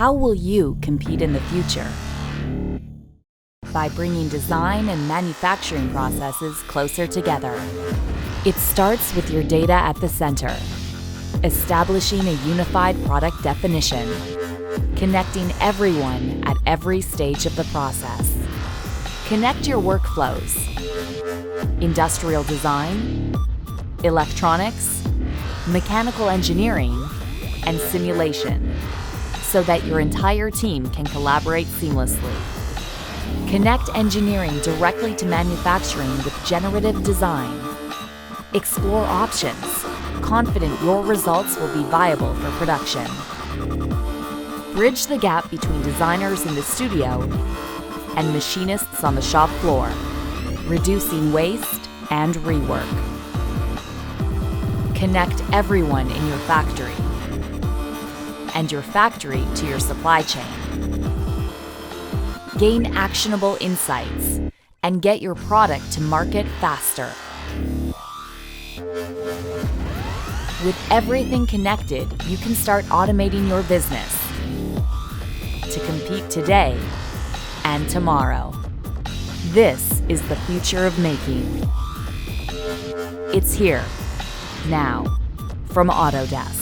How will you compete in the future? By bringing design and manufacturing processes closer together. It starts with your data at the center, establishing a unified product definition, connecting everyone at every stage of the process. Connect your workflows, industrial design, electronics, mechanical engineering, and simulation, so that your entire team can collaborate seamlessly. Connect engineering directly to manufacturing with generative design. Explore options, confident your results will be viable for production. Bridge the gap between designers in the studio and machinists on the shop floor, reducing waste and rework. Connect everyone in your factory and your factory to your supply chain. Gain actionable insights and get your product to market faster. With everything connected, you can start automating your business to compete today and tomorrow. This is the future of making. It's here, now, from Autodesk.